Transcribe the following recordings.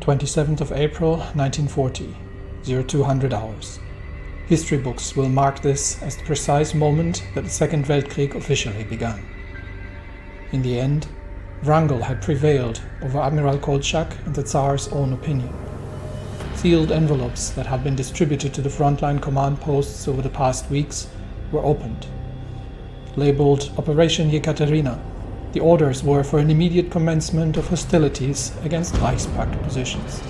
27th of April 1940, 0200 hours. History books will mark this as the precise moment that the Second Weltkrieg officially began. In the end, Wrangel had prevailed over Admiral Kolchak and the Tsar's own opinion. Sealed envelopes that had been distributed to the frontline command posts over the past weeks were opened. Labeled Operation Yekaterina, the orders were for an immediate commencement of hostilities against Reichspakt positions.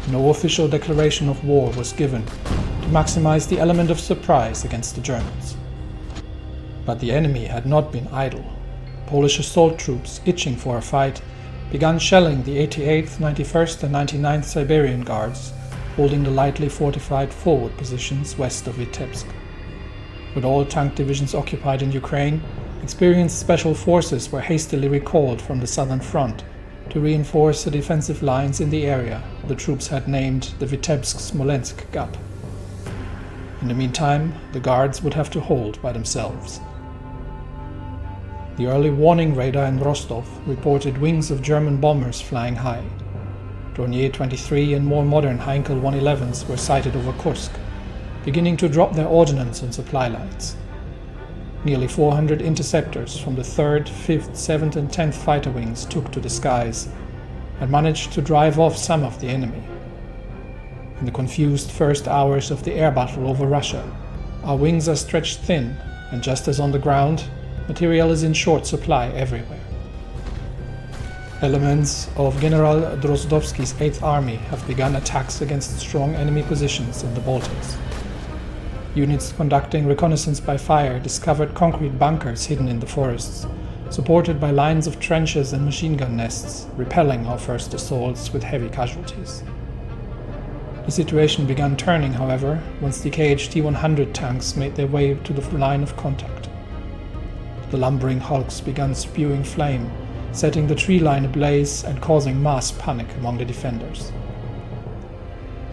No official declaration of war was given to maximize the element of surprise against the Germans. But the enemy had not been idle. Polish assault troops, itching for a fight, began shelling the 88th, 91st and 99th Siberian Guards, holding the lightly fortified forward positions west of Vitebsk. With all tank divisions occupied in Ukraine, experienced special forces were hastily recalled from the southern front to reinforce the defensive lines in the area the troops had named the Vitebsk-Smolensk Gap. In the meantime, the Guards would have to hold by themselves. The early warning radar in Rostov reported wings of German bombers flying high. Dornier 23 and more modern Heinkel 111s were sighted over Kursk, beginning to drop their ordnance on supply lines. Nearly 400 interceptors from the 3rd, 5th, 7th and 10th fighter wings took to the skies and managed to drive off some of the enemy. In the confused first hours of the air battle over Russia, our wings are stretched thin, and just as on the ground, material is in short supply everywhere. Elements of General Drozdovsky's 8th Army have begun attacks against strong enemy positions in the Baltics. Units conducting reconnaissance by fire discovered concrete bunkers hidden in the forests, supported by lines of trenches and machine gun nests, repelling our first assaults with heavy casualties. The situation began turning, however, once the KH-T-100 tanks made their way to the line of contact. The lumbering hulks began spewing flame, setting the tree line ablaze and causing mass panic among the defenders.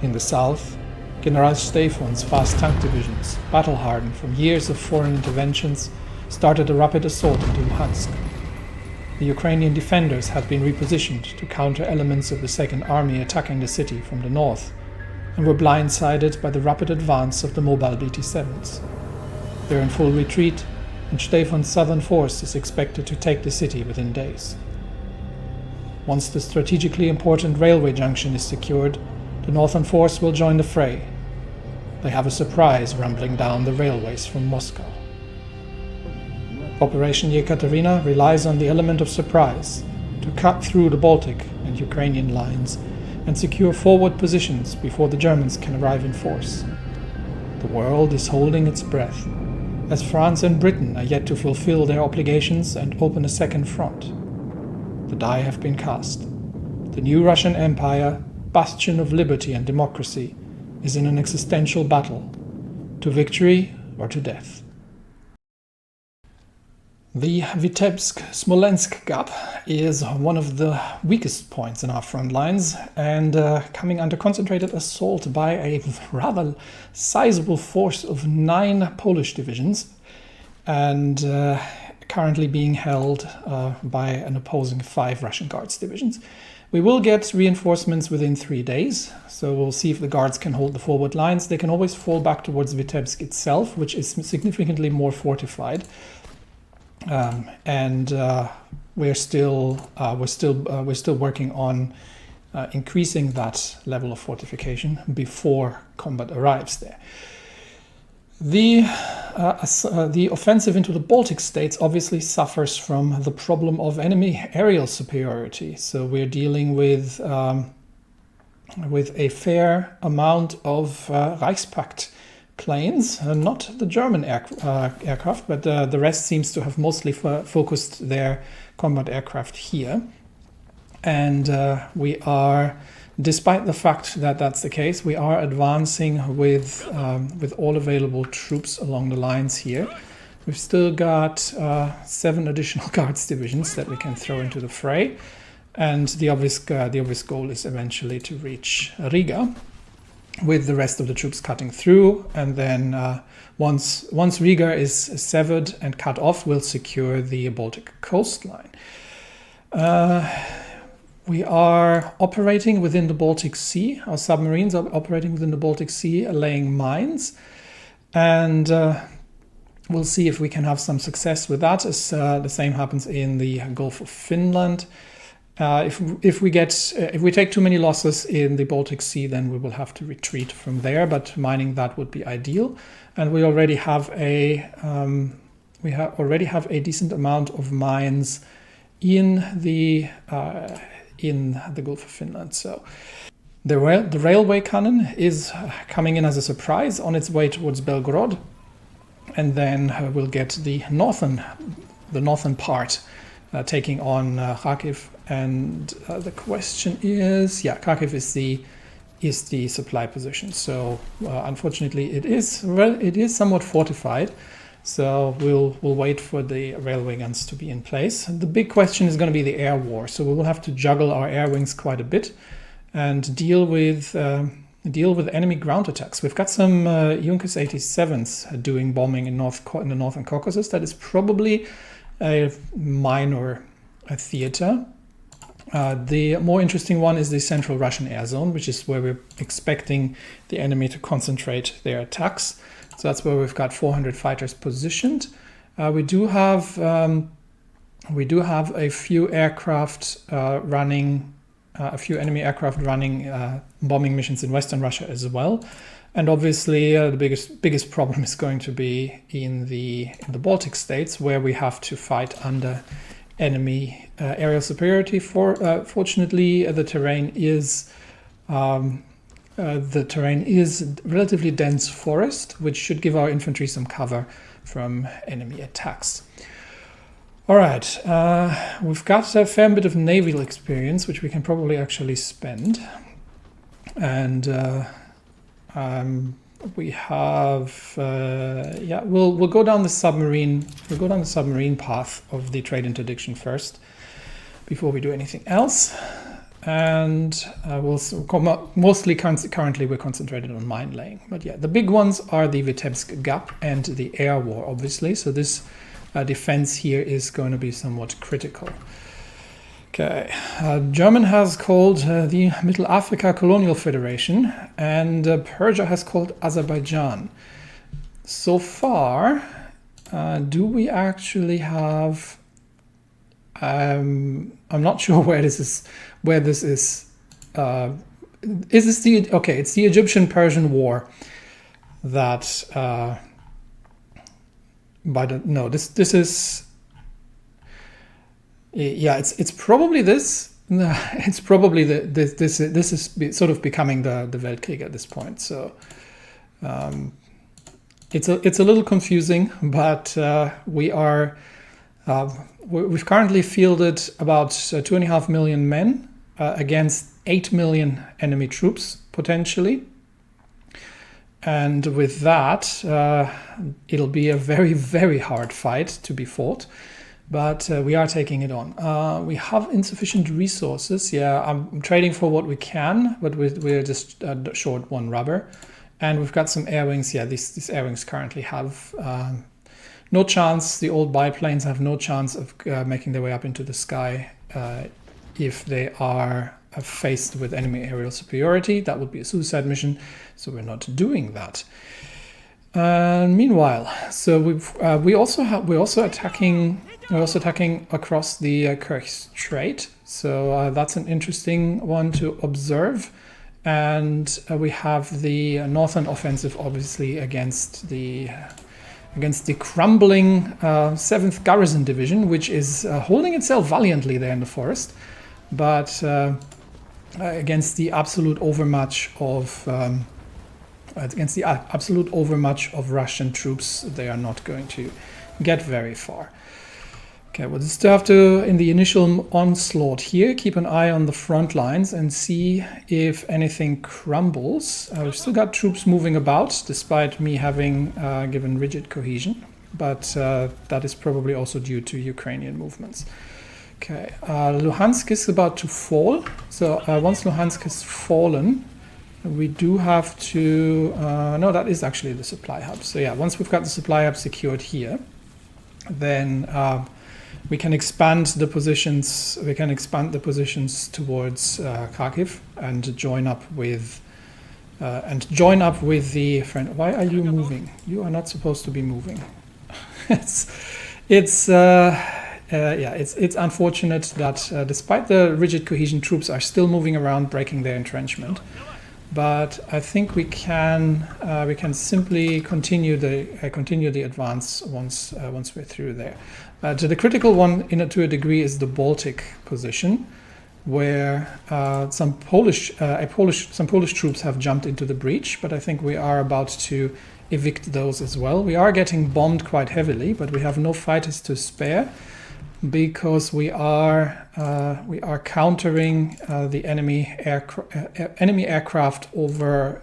In the south, General Stefan's fast tank divisions, battle-hardened from years of foreign interventions, started a rapid assault into Luhansk. The Ukrainian defenders had been repositioned to counter elements of the Second Army attacking the city from the north, and were blindsided by the rapid advance of the mobile BT-7s. They're in full retreat, and Stefan's southern force is expected to take the city within days. Once the strategically important railway junction is secured, the northern force will join the fray. They have a surprise rumbling down the railways from Moscow. Operation Yekaterina relies on the element of surprise to cut through the Baltic and Ukrainian lines and secure forward positions before the Germans can arrive in force. The world is holding its breath, as France and Britain are yet to fulfill their obligations and open a second front. The die have been cast. The new Russian Empire, bastion of liberty and democracy, is in an existential battle, to victory or to death. The Vitebsk-Smolensk gap is one of the weakest points in our front lines and coming under concentrated assault by a rather sizable force of 9 Polish divisions and currently being held by an opposing 5 Russian Guards divisions. We will get reinforcements within 3 days, so we'll see if the Guards can hold the forward lines. They can always fall back towards Vitebsk itself, which is significantly more fortified. We're still working on increasing that level of fortification before combat arrives there. The offensive into the Baltic states obviously suffers from the problem of enemy aerial superiority. So we're dealing with a fair amount of Reichspakt planes, not the German aircraft, but the rest seems to have mostly focused their combat aircraft here. And we are, despite the fact that that's the case, we are advancing with all available troops along the lines here. We've still got 7 additional Guards divisions that we can throw into the fray, and the obvious goal is eventually to reach Riga, with the rest of the troops cutting through, and then once Riga is severed and cut off, we'll secure the Baltic coastline. We are operating within the Baltic Sea. Our submarines are operating within the Baltic Sea, laying mines. And we'll see if we can have some success with that, as the same happens in the Gulf of Finland. If we take too many losses in the Baltic Sea, then we will have to retreat from there. But mining that would be ideal. And we already have a decent amount of mines in the Gulf of Finland. So the railway cannon is coming in as a surprise on its way towards Belgorod, and then we'll get the northern part taking on Kharkiv. And the question is, Kharkiv is the supply position. So unfortunately, it is somewhat fortified. So we'll wait for the railway guns to be in place. The big question is going to be the air war. So we will have to juggle our air wings quite a bit and deal with enemy ground attacks. We've got some Junkers 87s doing bombing in the northern Caucasus. That is probably a minor theater. The more interesting one is the central Russian air zone, which is where we're expecting the enemy to concentrate their attacks. So that's where we've got 400 fighters positioned. We do have a few aircraft running, a few enemy aircraft running bombing missions in Western Russia as well. And obviously, the biggest problem is going to be in the Baltic states, where we have to fight under enemy aerial superiority. Fortunately, the terrain is relatively dense forest, which should give our infantry some cover from enemy attacks. All right, we've got a fair bit of naval experience, which we can probably actually spend, and we have we'll go down the submarine. We'll go down the submarine path of the trade interdiction first, before we do anything else. And mostly currently we're concentrated on mine laying. But yeah, the big ones are the Vitebsk Gap and the air war, obviously. So this defense here is going to be somewhat critical. Okay, German has called the Middle Africa Colonial Federation, and Persia has called Azerbaijan. So far, do we actually have... I'm not sure where this is. Is this the... Okay, it's the Egyptian-Persian War that... this is... Yeah, it's probably this. It's probably this is sort of becoming the Weltkrieg at this point. So it's a little confusing, but we've currently fielded about 2.5 million men against 8 million enemy troops potentially, and with that, it'll be a very, very hard fight to be fought. But we are taking it on. We have insufficient resources. Yeah, I'm trading for what we can, but we're just short one rubber. And we've got some air wings. Yeah, these air wings currently have no chance. The old biplanes have no chance of making their way up into the sky if they are faced with enemy aerial superiority. That would be a suicide mission, so we're not doing that. Meanwhile, so we're also attacking across the Kerch Strait. So that's an interesting one to observe. And we have the northern offensive, obviously, against the crumbling 7th Garrison Division, which is holding itself valiantly there in the forest, but against the absolute overmatch of Russian troops, they are not going to get very far. Okay, we'll just have to, in the initial onslaught here, keep an eye on the front lines and see if anything crumbles. We've still got troops moving about, despite me having given rigid cohesion, but that is probably also due to Ukrainian movements. Okay, Luhansk is about to fall. So once Luhansk has fallen, we do have to... no, that is actually the supply hub. So yeah, once we've got the supply hub secured here, then we can expand the positions. We can expand the positions towards Kharkiv and join up with the friend. Why are you moving? You are not supposed to be moving. it's unfortunate that despite the rigid cohesion, troops are still moving around, breaking their entrenchment. But I think we can simply continue the advance once we're through there. To the critical one, to a degree, is the Baltic position, where some Polish troops have jumped into the breach. But I think we are about to evict those as well. We are getting bombed quite heavily, but we have no fighters to spare, because we are countering the enemy aircraft over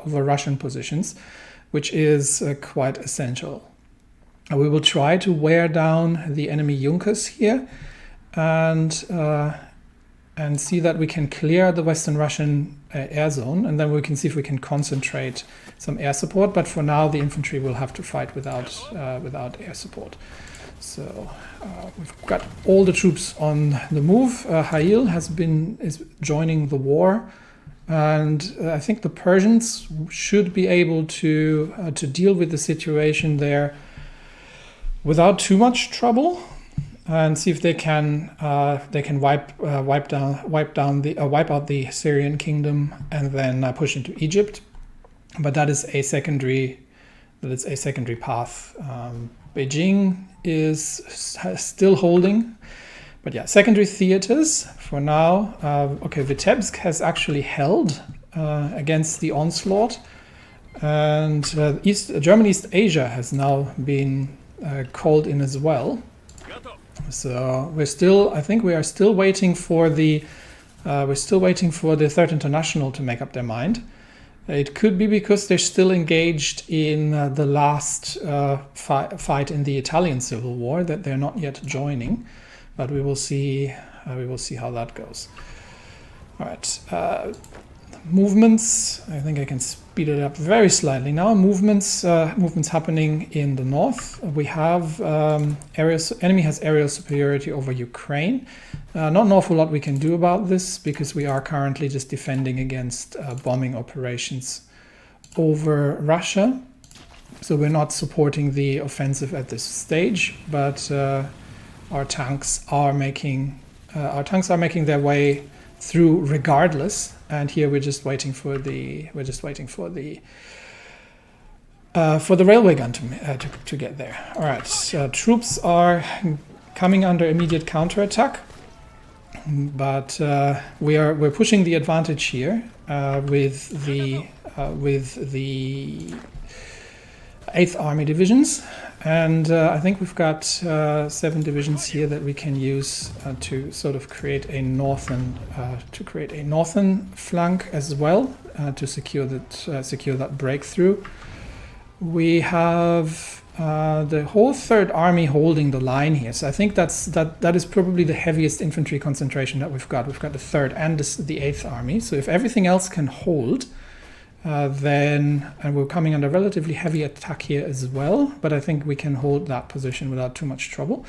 Russian positions, which is quite essential. We will try to wear down the enemy Junkers here, and see that we can clear the Western Russian air zone, and then we can see if we can concentrate some air support. But for now, the infantry will have to fight without air support. So we've got all the troops on the move. Hail is joining the war, and I think the Persians should be able to deal with the situation there without too much trouble, and see if they can wipe out the Syrian kingdom and then push into Egypt. But that is a secondary path. Beijing is still holding, but yeah, secondary theaters for now. Okay, Vitebsk has actually held against the onslaught, and German East Asia has now been called in as well. So I think we are still waiting for the Third International to make up their mind. It could be because they're still engaged in the last fight in the Italian Civil War that they're not yet joining, but we will see. We will see how that goes. All right, movements. I think I can speed it up very slightly now. Movements happening in the north. We have enemy has aerial superiority over Ukraine. Not an awful lot we can do about this, because we are currently just defending against bombing operations over Russia. So we're not supporting the offensive at this stage, but our tanks are making their way through regardless. And here we're just waiting for the railway gun to get there. All right, troops are coming under immediate counterattack. But we're pushing the advantage here with the 8th Army divisions, and I think we've got 7 divisions here that we can use to sort of create a northern flank as well, to secure that breakthrough. We have the whole 3rd Army holding the line here. So I think that is probably the heaviest infantry concentration that we've got. We've got the 3rd and the 8th Army. So if everything else can hold, and we're coming under relatively heavy attack here as well, but I think we can hold that position without too much trouble.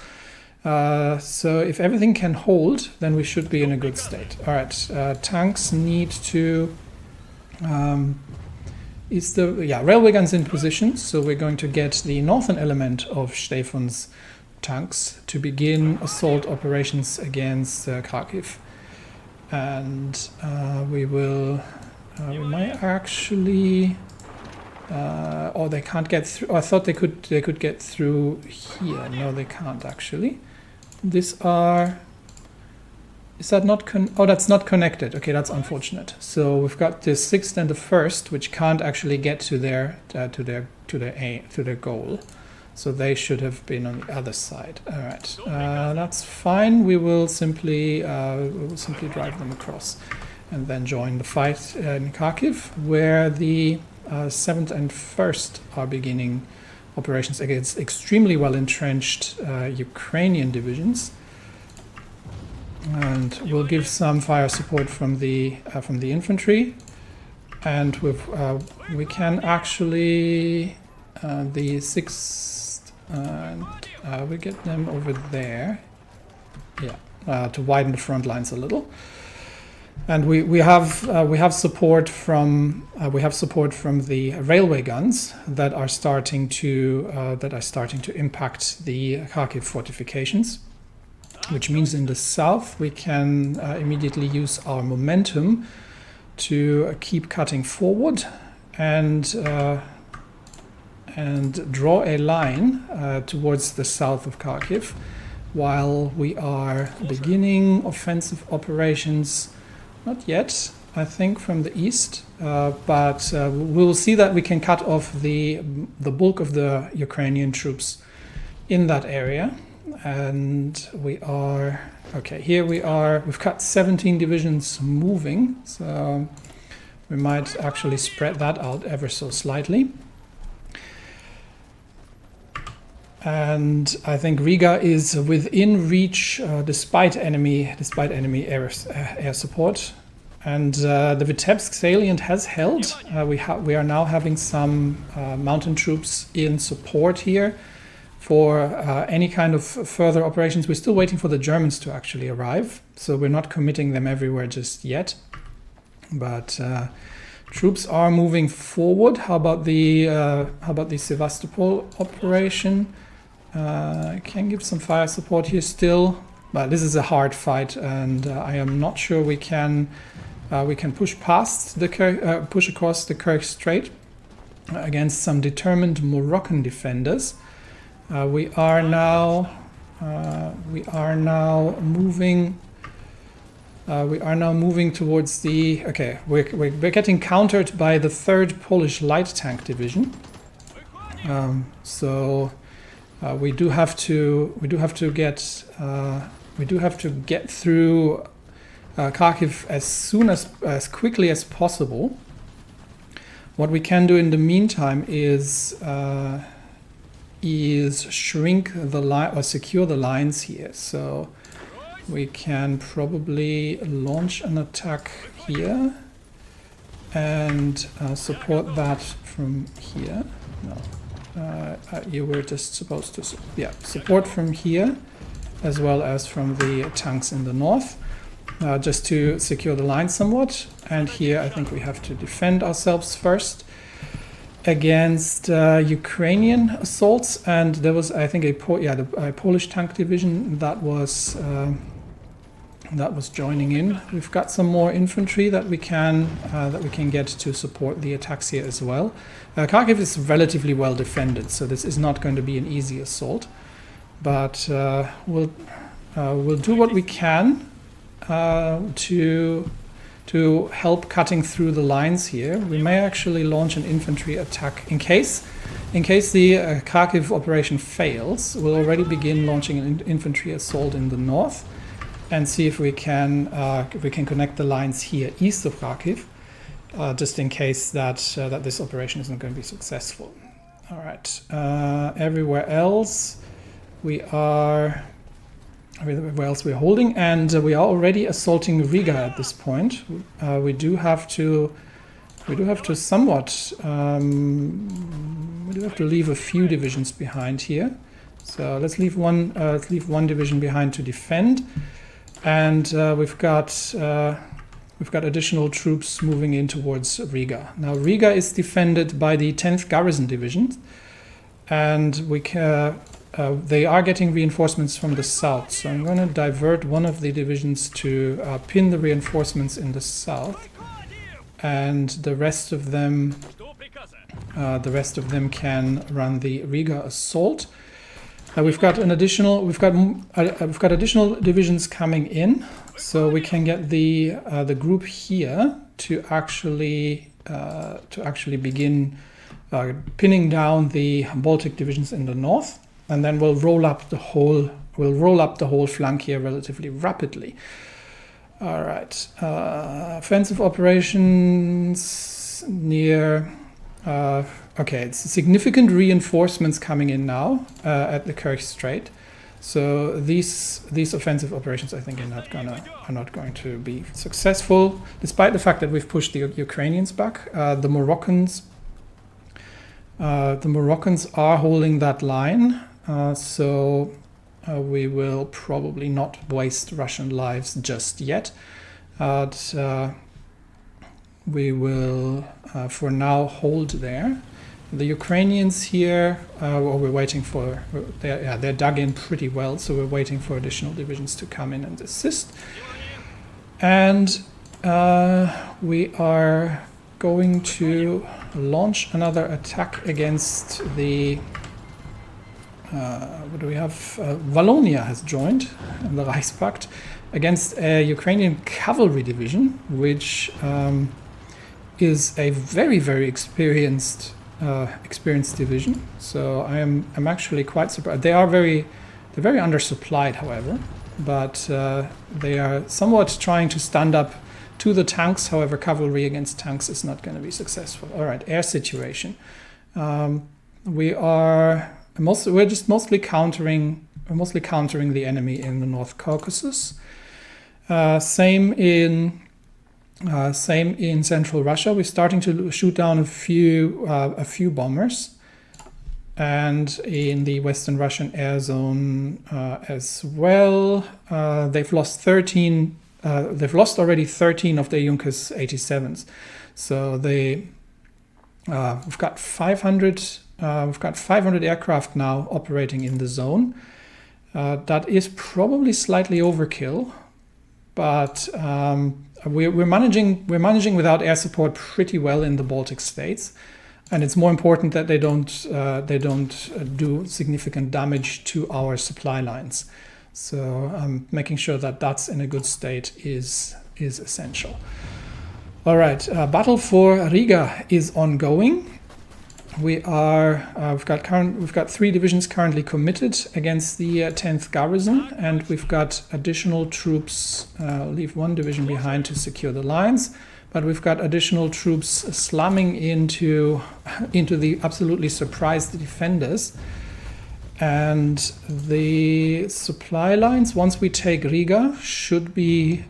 So if everything can hold, then we should be in a good state. All right, tanks need to... railway guns in position, so we're going to get the northern element of Stefan's tanks to begin assault operations against Kharkiv, and we might actually, they can't get through. I thought they could get through here. No, they can't actually. Is that not that's not connected. Okay, that's unfortunate. So we've got the 6th and the 1st, which can't actually get to their goal. So they should have been on the other side. All right, that's fine. We will simply drive them across, and then join the fight in Kharkiv, where the 7th and 1st are beginning operations against extremely well entrenched Ukrainian divisions. And we'll give some fire support from the infantry, and we can actually the 6th and we get them over there. Yeah, to widen the front lines a little. And we have support from the railway guns that are starting to impact the Kharkiv fortifications, which means in the south we can immediately use our momentum to keep cutting forward and draw a line towards the south of Kharkiv, while we are beginning offensive operations. Not yet, I think, from the east, but we'll see that we can cut off the bulk of the Ukrainian troops in that area. And we are, okay, here we are, we've cut 17 divisions moving, so we might actually spread that out ever so slightly. And I think Riga is within reach despite enemy air support. And the Vitebsk salient has held. We are now having some mountain troops in support here for any kind of further operations. We're still waiting for the Germans to actually arrive, so we're not committing them everywhere just yet. But troops are moving forward. How about the Sevastopol operation? I can give some fire support here still, but this is a hard fight, and I am not sure we can push past the push across the Kerch Strait against some determined Moroccan defenders. We are now moving towards the. Okay, we're getting countered by the 3rd Polish Light Tank Division. So. We do have to get through Kharkiv as quickly as possible. What we can do in the meantime is shrink the line or secure the lines here. So we can probably launch an attack here and support that from here. No. You were just supposed to, support from here as well as from the tanks in the north, just to secure the line somewhat. And here I think we have to defend ourselves first against Ukrainian assaults. And there was, I think, a Polish tank division that was joining in. We've got some more infantry that we can get to support the attacks here as well. Kharkiv is relatively well defended, so this is not going to be an easy assault. But we'll do what we can to help cutting through the lines here. We may actually launch an infantry attack in case the Kharkiv operation fails. We'll already begin launching an infantry assault in the north and see if we can connect the lines here east of Kharkiv, just in case that this operation isn't going to be successful. All right. Everywhere else we're holding, and we are already assaulting Riga at this point. We do have to somewhat leave a few divisions behind here. So let's leave one division behind to defend. And we've got additional troops moving in towards Riga. Now Riga is defended by the 10th Garrison Division, and they are getting reinforcements from the south. So I'm going to divert one of the divisions to pin the reinforcements in the south, and the rest of them can run the Riga assault. We've got additional divisions coming in, so we can get the group here to actually begin pinning down the Baltic divisions in the north, and then we'll roll up the whole flank here relatively rapidly. All right, offensive operations near. Okay, it's significant reinforcements coming in now at the Kerch Strait. So these offensive operations, I think, are not going to be successful, despite the fact that we've pushed the Ukrainians back. The Moroccans are holding that line. so we will probably not waste Russian lives just yet. We will, for now, hold there. The Ukrainians here, we're waiting for, they're dug in pretty well, so we're waiting for additional divisions to come in and assist. And we are going to launch another attack against the, what do we have? Wallonia has joined the Reichspakt against a Ukrainian cavalry division, which is a very, very experienced division. So I'm actually quite surprised. They're very undersupplied, however, but they are somewhat trying to stand up to the tanks. However, cavalry against tanks is not going to be successful. All right, air situation. We're mostly countering the enemy in the North Caucasus. Same in Central Russia. We're starting to shoot down a few bombers, and in the Western Russian air zone as well. They've lost 13. They've lost already 13 of their Junkers 87s. So we've got 500. We've got 500 aircraft now operating in the zone. That is probably slightly overkill, but we're managing without air support pretty well in the Baltic states, and it's more important that they don't do significant damage to our supply lines. So making sure that that's in a good state is essential. All right, battle for Riga is ongoing. We've got 3 divisions currently committed against the 10th Garrison, and we've got additional troops. Leave 1 division behind to secure the lines, but we've got additional troops slamming into the absolutely surprised defenders. And the supply lines, once we take Riga, should be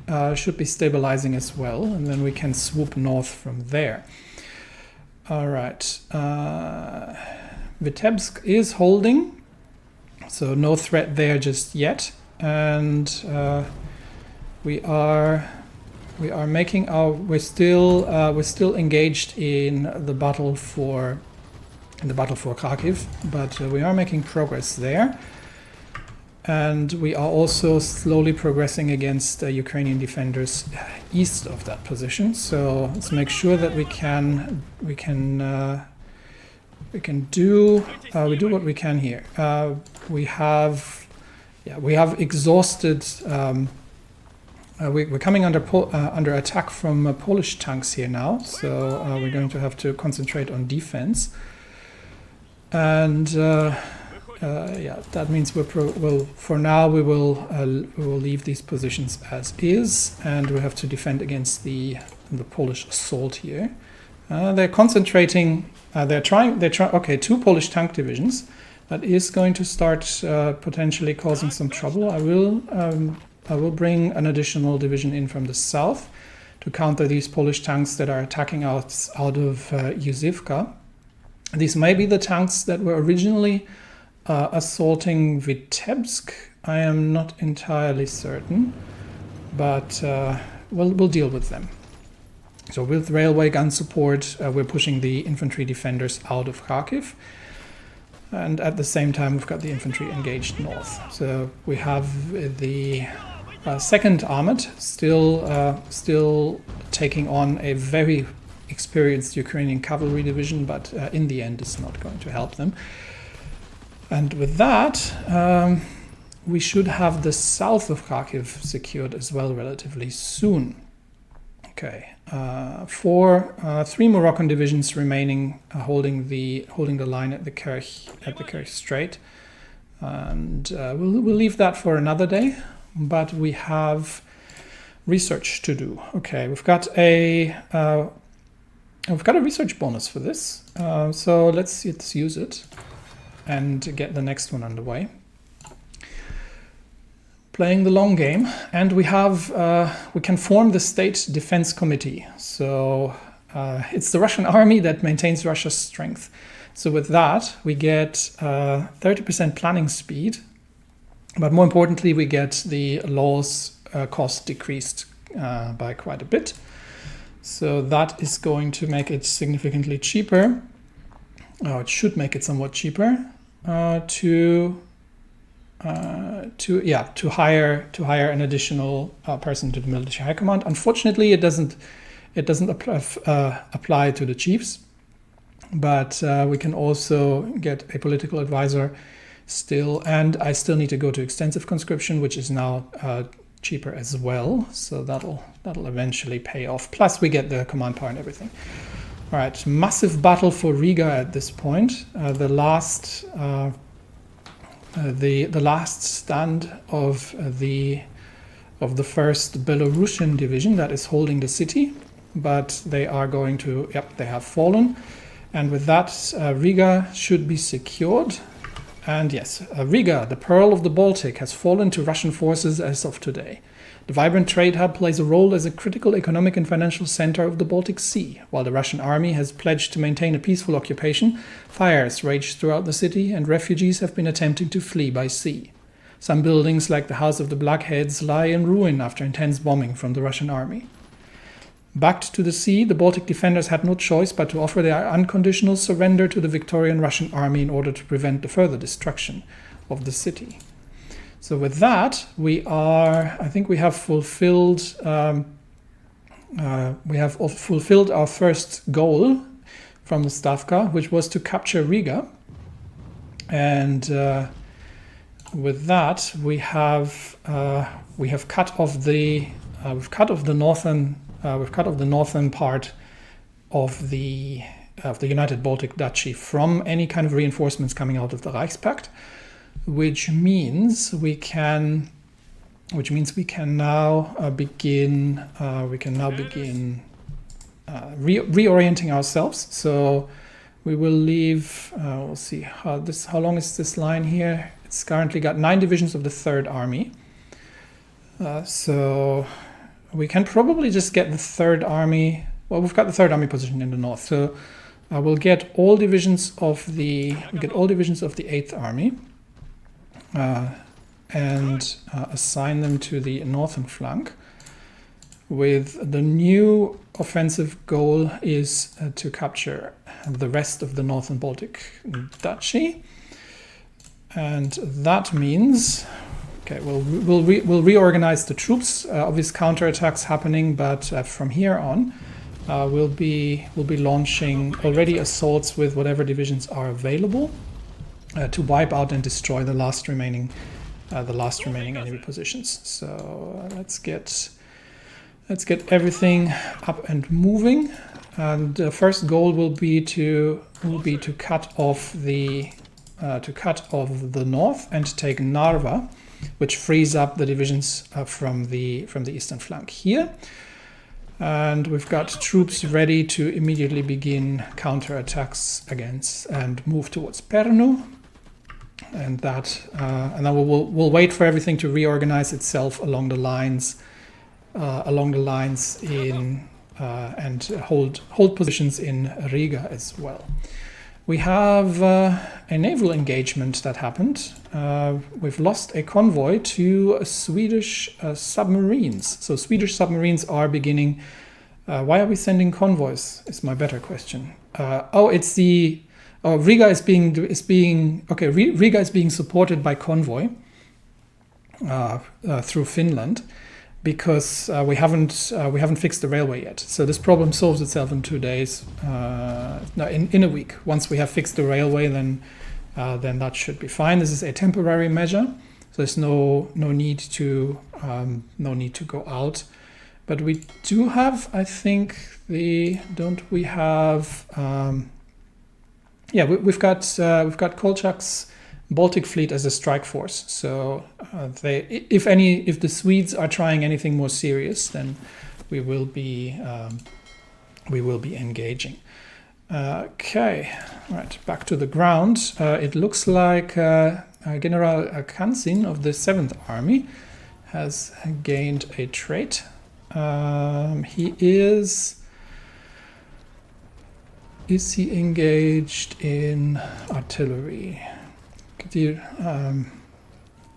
stabilizing as well, and then we can swoop north from there. All right, Vitebsk is holding, so no threat there just yet, and we're still engaged in the battle for Kharkiv, but we are making progress there, and we are also slowly progressing against Ukrainian defenders east of that position. So let's make sure that we do what we can here. We have exhausted. We're coming under attack from Polish tanks here now, so we're going to have to concentrate on defense. And that means for now we will leave these positions as is, and we have to defend against the Polish assault here. They're concentrating. Okay, 2 Polish tank divisions. That is going to start potentially causing some trouble. I will bring an additional division in from the south to counter these Polish tanks that are attacking out of Józefka. These may be the tanks that were originally assaulting Vitebsk. I am not entirely certain, but we'll deal with them. So with railway gun support, we're pushing the infantry defenders out of Kharkiv, and at the same time we've got the infantry engaged north. So we have the 2nd Armored still taking on a very experienced Ukrainian cavalry division, but in the end it's not going to help them. And with that, we should have the south of Kharkiv secured as well relatively soon. Okay, 3 Moroccan divisions remaining, holding the line at the Kerch Strait, and we'll leave that for another day. But we have research to do. Okay, we've got a research bonus for this, so let's use it and get the next one underway. Playing the long game, and we can form the State Defense Committee. So it's the Russian army that maintains Russia's strength. So with that, we get 30% planning speed, but more importantly, we get the law's cost decreased by quite a bit. So that is going to make it significantly cheaper. It should make it somewhat cheaper to hire an additional person to the military high command. Unfortunately, it doesn't apply to the chiefs, but we can also get a political advisor still, and I still need to go to extensive conscription, which is now cheaper as well. So that'll eventually pay off. Plus, we get the command power and everything. All right, massive battle for Riga at this point. The last stand of the first Belarusian division that is holding the city, but they are going to, they have fallen. And with that, Riga should be secured. And yes, Riga, the pearl of the Baltic, has fallen to Russian forces as of today. The vibrant trade hub plays a role as a critical economic and financial center of the Baltic Sea. While the Russian army has pledged to maintain a peaceful occupation, fires rage throughout the city and refugees have been attempting to flee by sea. Some buildings, like the House of the Blackheads, lie in ruin after intense bombing from the Russian army. Backed to the sea, the Baltic defenders had no choice but to offer their unconditional surrender to the victorian Russian army in order to prevent the further destruction of the city. So with that, I think we have fulfilled our first goal from the Stavka, which was to capture Riga. And with that, we have cut off the northern part of the United Baltic Duchy from any kind of reinforcements coming out of the Reichspakt, which means we can now begin reorienting ourselves. So we will leave. We'll see how long is this line here. It's currently got 9 divisions of the Third Army. So we can probably just get the Third Army. Well, we've got the Third Army positioned in the north, so we'll get all divisions of the 8th Army and assign them to the northern flank. With the new offensive goal is to capture the rest of the northern Baltic Duchy, and that means. Okay, we'll reorganize the troops. Obvious counterattacks happening, but from here on, we'll be launching already assaults with whatever divisions are available to wipe out and destroy the last remaining enemy positions. So let's get everything up and moving. And the first goal will be to cut off the north and take Narva, which frees up the divisions from the eastern flank here. And we've got troops ready to immediately begin counterattacks against and move towards Pernu. And then we'll wait for everything to reorganize itself along the lines in and hold positions in Riga as well. We have a naval engagement that happened. We've lost a convoy to Swedish submarines. So Swedish submarines are beginning. Why are we sending convoys? Is my better question. Riga is being supported by convoy through Finland, because we haven't fixed the railway yet. So this problem solves itself in 2 days. In a week. Once we have fixed the railway, then that should be fine. This is a temporary measure, so there's no need to go out. But we do have, I think, we've got Kolchak's Baltic fleet as a strike force. So if the Swedes are trying anything more serious, then we will be engaging. Okay, right, back to the ground. It looks like General Kansin of the 7th Army has gained a trait. He is Is he engaged in artillery? The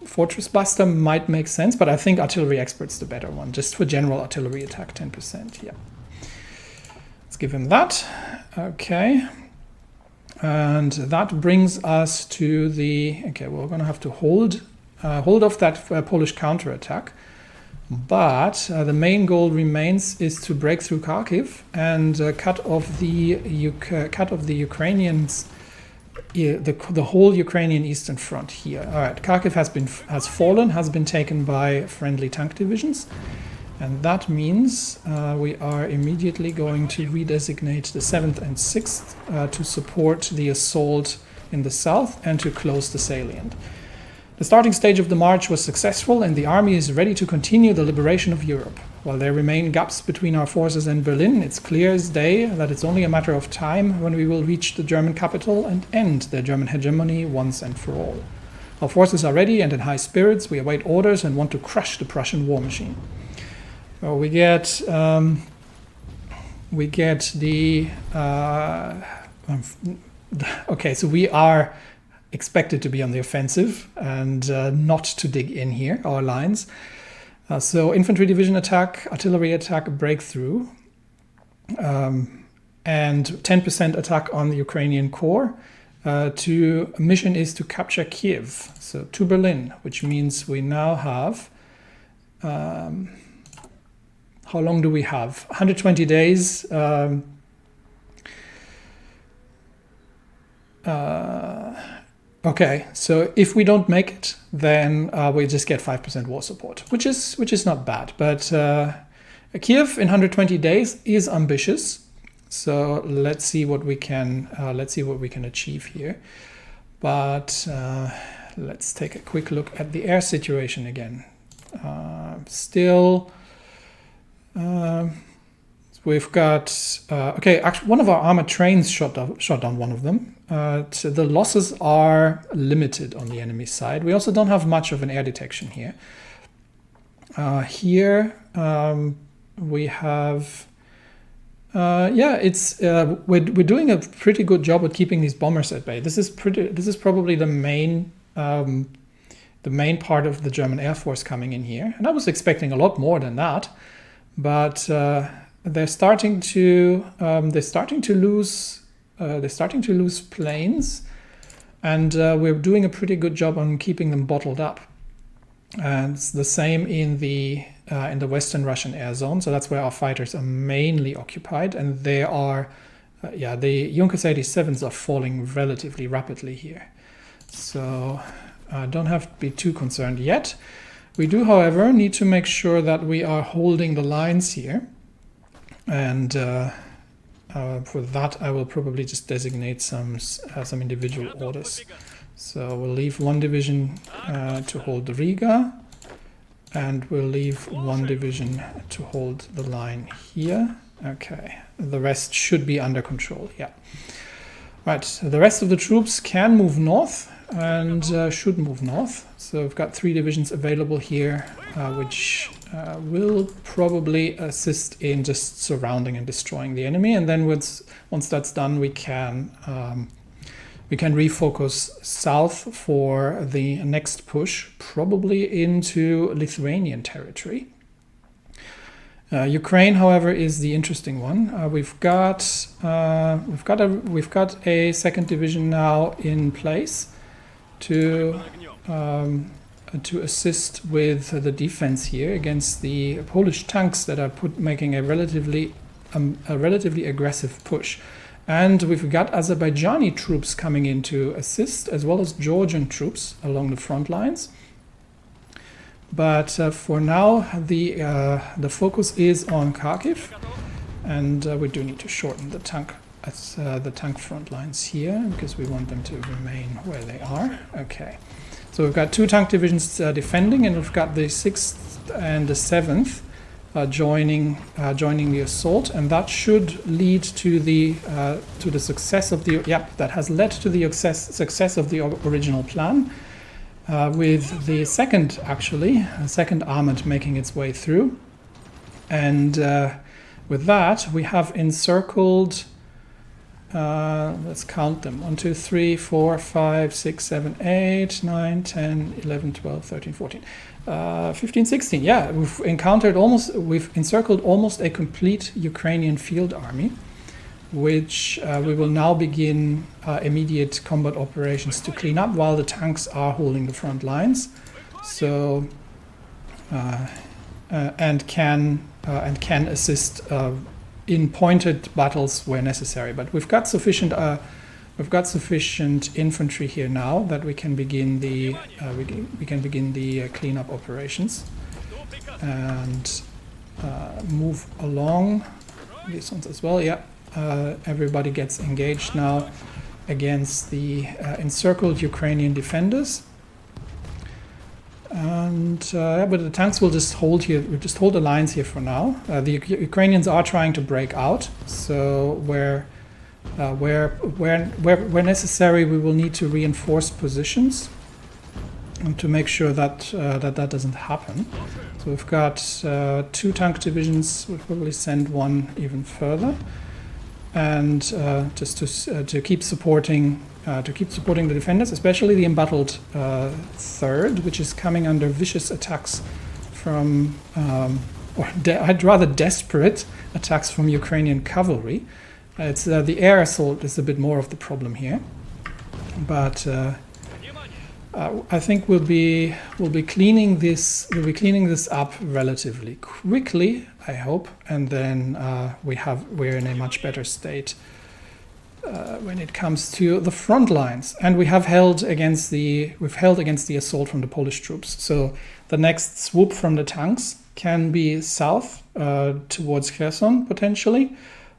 Fortress Buster might make sense, but I think Artillery Expert's the better one, just for general artillery attack, 10%. Yeah. Let's give him that. Okay. And that brings us to the... Okay, we're going to have to hold off that Polish counterattack. But the main goal remains is to break through Kharkiv and cut off the Ukrainians, the whole Ukrainian eastern front here. All right, Kharkiv has been taken by friendly tank divisions, and that means we are immediately going to redesignate the 7th and 6th to support the assault in the south and to close the salient. The starting stage of the march was successful, and the army is ready to continue the liberation of Europe. While there remain gaps between our forces and Berlin, it's clear as day that it's only a matter of time when we will reach the German capital and end the German hegemony once and for all. Our forces are ready and in high spirits. We await orders and want to crush the Prussian war machine. Well, we get the... okay, so we are expected to be on the offensive and not to dig in here, our lines. So infantry division attack, artillery attack, breakthrough, and 10% attack on the Ukrainian core. Mission is to capture Kiev, so to Berlin, which means we now have... how long do we have? 120 days. Okay, so if we don't make it, then we just get 5% war support, which is not bad. But Kiev in 120 days is ambitious, so let's see what we can achieve here. But let's take a quick look at the air situation again. We've got okay. Actually, one of our armored trains shot down one of them. So the losses are limited on the enemy side. We also don't have much of an air detection here. Here we have we're doing a pretty good job at keeping these bombers at bay. This is probably the main part of the German Air Force coming in here, and I was expecting a lot more than that, but they're starting to lose planes, and we're doing a pretty good job on keeping them bottled up. And it's the same in the Western Russian air zone. So that's where our fighters are mainly occupied, and they are, the Junkers 87s are falling relatively rapidly here. So don't have to be too concerned yet. We do, however, need to make sure that we are holding the lines here. And for that, I will probably just designate some individual orders. So we'll leave one division to hold the Riga, and we'll leave one division to hold the line here. Okay, the rest should be under control. Yeah. Right, so the rest of the troops can move north and should move north. So we've got 3 divisions available here, which will probably assist in just surrounding and destroying the enemy. And then once that's done, we can refocus south for the next push, probably into Lithuanian territory. Ukraine, however, is the interesting one. We've got a 2nd division now in place to assist with the defense here against the Polish tanks that are making a relatively aggressive push. And we've got Azerbaijani troops coming in to assist, as well as Georgian troops along the front lines. But for now, the focus is on Kharkiv, and we do need to shorten the tank front lines here because we want them to remain where they are. Okay, so we've got 2 tank divisions defending, and we've got the 6th and the 7th joining the assault, and that should lead to the success of the that has led to the success of the original plan. With the second armored making its way through, and with that we have encircled let's count them. 1, 2, 3, 4, 5, 6, 7, 8, 9, 10, 11, 12, 13, 14, 15, 16. Yeah, we've encircled almost a complete Ukrainian field army, which we will now begin immediate combat operations to clean up while the tanks are holding the front lines. So and can assist in pointed battles where necessary. But we've got sufficient infantry here now that we can begin the cleanup operations and move along these ones as well. Yeah, everybody gets engaged now against the encircled Ukrainian defenders. And but the tanks will just hold here. We'll just hold the lines here for now. The Ukrainians are trying to break out. So where necessary, we will need to reinforce positions and to make sure that that doesn't happen. So we've got 2 tank divisions. We'll probably send one even further, and just to keep supporting. The defenders, especially the embattled 3rd, which is coming under vicious attacks from, I'd rather desperate attacks from Ukrainian cavalry. It's the air assault is a bit more of the problem here, but I think we'll be cleaning this up relatively quickly, I hope, and then we're in a much better state when it comes to the front lines, and we've held against the assault from the Polish troops. So the next swoop from the tanks can be south towards Kherson potentially,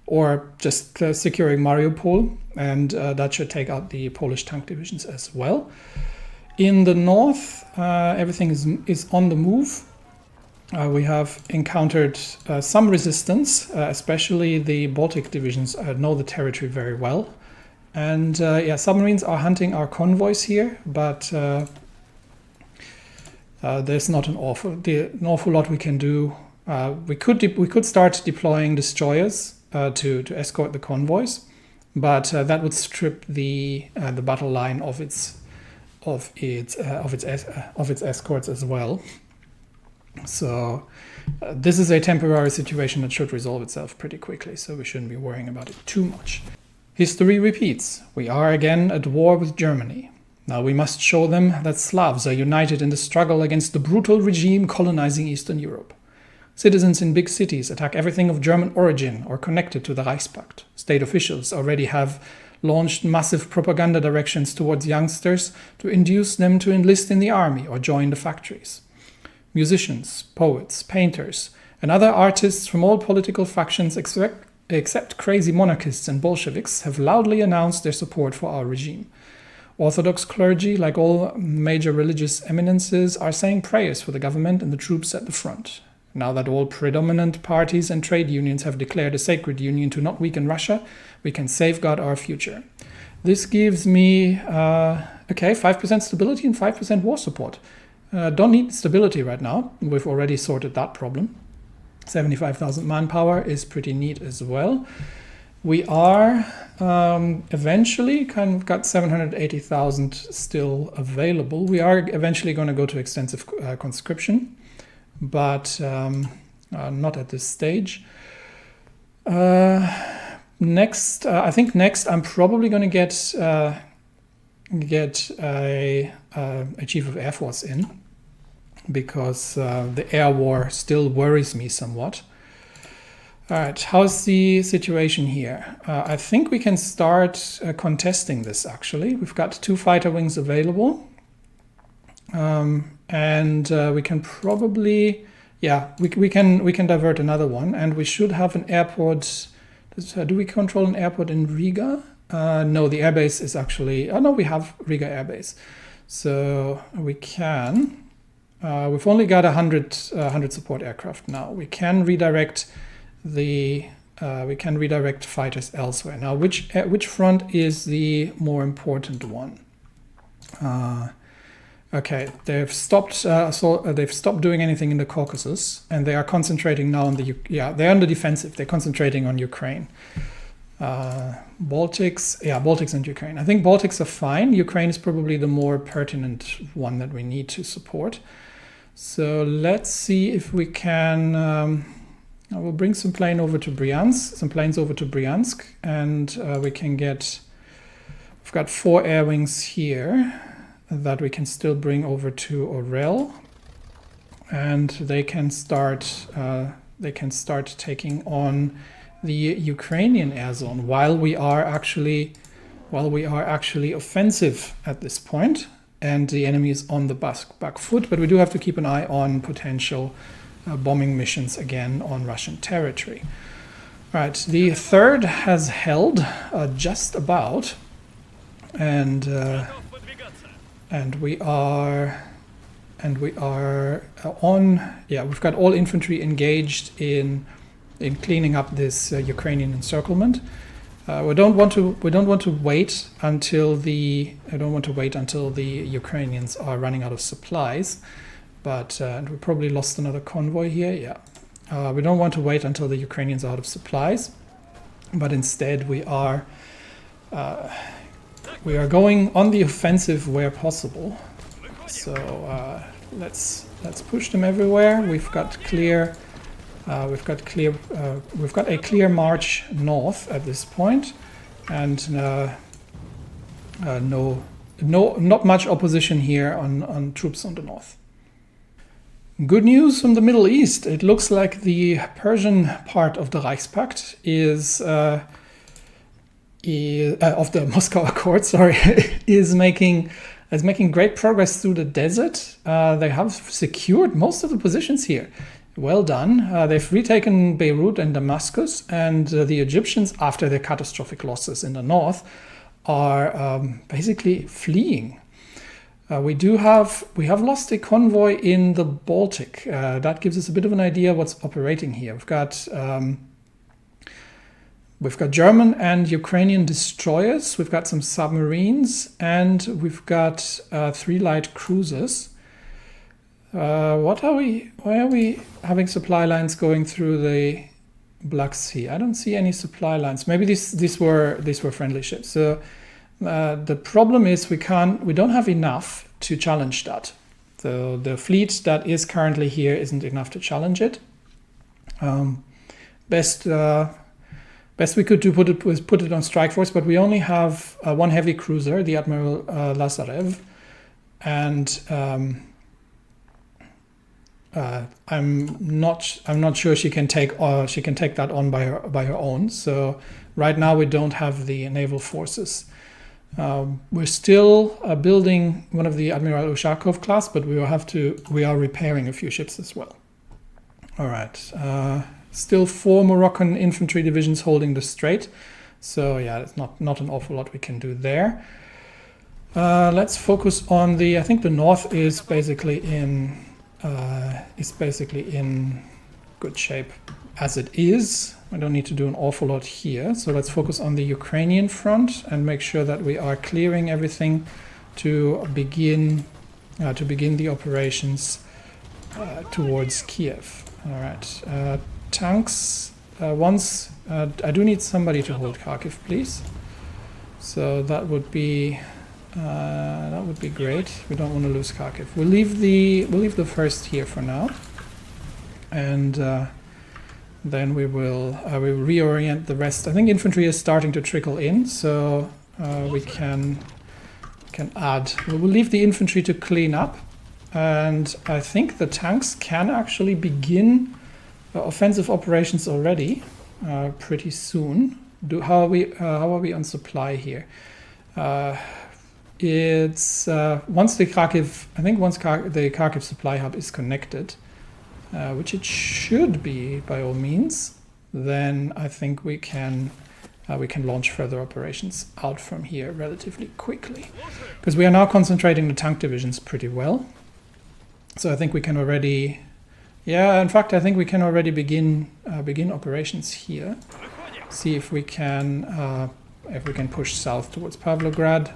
or just securing Mariupol, and that should take out the Polish tank divisions as well. In the north, everything is on the move. We have encountered some resistance, especially the Baltic divisions know the territory very well. And submarines are hunting our convoys here, but there's not an awful lot we can do. We could start deploying destroyers to escort the convoys, but that would strip the battle line of its escorts as well. So this is a temporary situation that should resolve itself pretty quickly, so we shouldn't be worrying about it too much. History repeats. We are again at war with Germany. Now we must show them that Slavs are united in the struggle against the brutal regime colonizing Eastern Europe. Citizens in big cities attack everything of German origin or connected to the Reichspakt. State officials already have launched massive propaganda directions towards youngsters to induce them to enlist in the army or join the factories. Musicians, poets, painters, and other artists from all political factions except crazy monarchists and Bolsheviks have loudly announced their support for our regime. Orthodox clergy, like all major religious eminences, are saying prayers for the government and the troops at the front. Now that all predominant parties and trade unions have declared a sacred union to not weaken Russia, we can safeguard our future. This gives me 5% stability and 5% war support. Don't need stability right now. We've already sorted that problem. 75,000 manpower is pretty neat as well. We are eventually got 780,000 still available. We are eventually going to go to extensive conscription, but not at this stage. Next I'm probably going to get a chief of air force in, because the air war still worries me somewhat. All right, how's the situation here? I think we can start contesting this, actually. We've got 2 fighter wings available. And we can probably, we can divert another one, and we should have an airport. Do we control an airport in Riga? No, the airbase is actually, we have Riga airbase. So we can, we've only got 100 support aircraft now. We can redirect fighters elsewhere. Now, which front is the more important one? Okay, they've stopped doing anything in the Caucasus, and they are concentrating now on they're on the defensive. They're concentrating on Ukraine. Baltics, yeah, Baltics and Ukraine. I think Baltics are fine. Ukraine is probably the more pertinent one that we need to support. So let's see if we can. I will bring some planes over to Bryansk, and we can get. We've got 4 air wings here that we can still bring over to Orel, and they can start. Taking on the Ukrainian air zone while we are actually offensive at this point, and the enemy is on the back foot. But we do have to keep an eye on potential bombing missions again on Russian territory. Right, the third has held just about, and we are on. Yeah, we've got all infantry engaged in cleaning up this Ukrainian encirclement. We don't want to wait until the Ukrainians are running out of supplies. But we probably lost another convoy here. Yeah, we don't want to wait until the Ukrainians are out of supplies, but instead we are going on the offensive where possible. So let's push them everywhere. We've got a clear march north at this point, and not much opposition here on troops on the north. Good news from the Middle East. It looks like the Persian part of the Reichspakt of the Moscow Accord, is making great progress through the desert. They have secured most of the positions here. Well done. They've retaken Beirut and Damascus, and the Egyptians, after their catastrophic losses in the north, are basically fleeing. We have lost a convoy in the Baltic. That gives us a bit of an idea what's operating here. We've got German and Ukrainian destroyers. We've got some submarines, and we've got 3 light cruisers. Why are we having supply lines going through the Black Sea? I don't see any supply lines. Maybe these were friendly ships. So the problem is we don't have enough to challenge that. So the fleet that is currently here isn't enough to challenge it. Best we could do was put it on strike force, but we only have 1 heavy cruiser, the Admiral Lazarev, and I'm not sure she can take that on by her own. So right now we don't have the naval forces. We're still building one of the Admiral Ushakov class, but we are repairing a few ships as well. All right. Still 4 Moroccan infantry divisions holding the strait. So yeah, it's not an awful lot we can do there. Let's focus on I think the north is basically in good shape as it is. I don't need to do an awful lot here. So let's focus on the Ukrainian front and make sure that we are clearing everything to begin the operations towards Kiev. All right. Tanks. I do need somebody to hold Kharkiv, please. So that would be great. We don't want to lose Kharkiv. We'll leave the first here for now, and then we will reorient the rest. I think infantry is starting to trickle in, so we can add. We will leave the infantry to clean up, and I think the tanks can actually begin offensive operations already pretty soon. How are we on supply here? It's once the Kharkiv supply hub is connected, which it should be by all means, then I think we can launch further operations out from here relatively quickly, because we are now concentrating the tank divisions pretty well. So I think we can already, in fact I think we can already begin operations here. See if we can push south towards Pavlograd.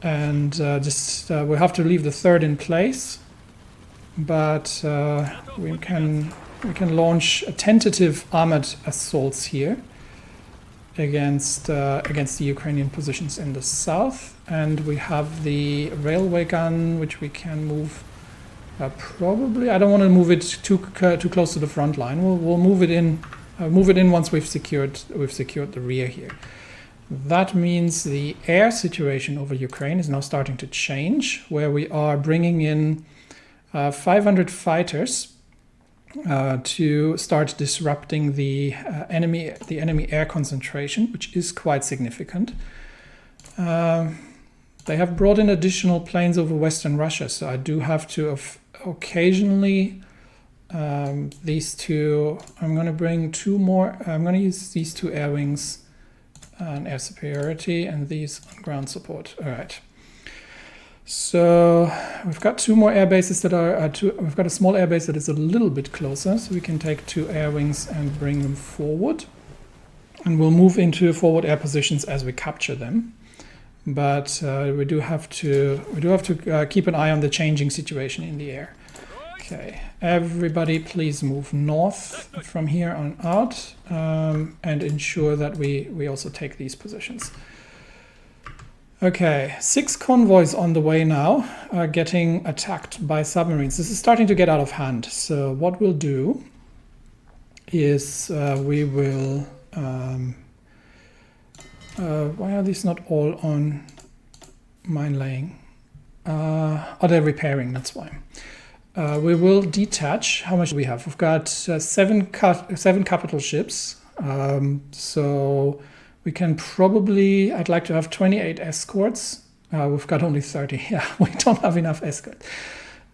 And we'll have to leave the third in place, but we can launch a tentative armored assaults here, against the Ukrainian positions in the south, and we have the railway gun, which we can move. Probably, I don't want to move it too close to the front line. We'll move it in. Move it in once we've secured the rear here. That means the air situation over Ukraine is now starting to change, where we are bringing in 500 fighters to start disrupting the enemy air concentration, which is quite significant. They have brought in additional planes over Western Russia, so I do have to occasionally these two. I'm going to bring two more. I'm going to use these two air wings on air superiority and these on ground support. All right. So we've got two more air bases that are we've got a small air base that is a little bit closer, so we can take two air wings and bring them forward, and we'll move into forward air positions as we capture them. But we do have to keep an eye on the changing situation in the air. Okay, everybody, please move north from here on out, and ensure that we also take these positions. Okay, 6 convoys on the way now are getting attacked by submarines. This is starting to get out of hand. So what we'll do is we will... why are these not all on mine laying? Oh, they're repairing, that's why. We will detach. How much do we have? We've got seven capital ships. So we can probably, I'd like to have 28 escorts. We've got only 30. Yeah, we don't have enough escorts.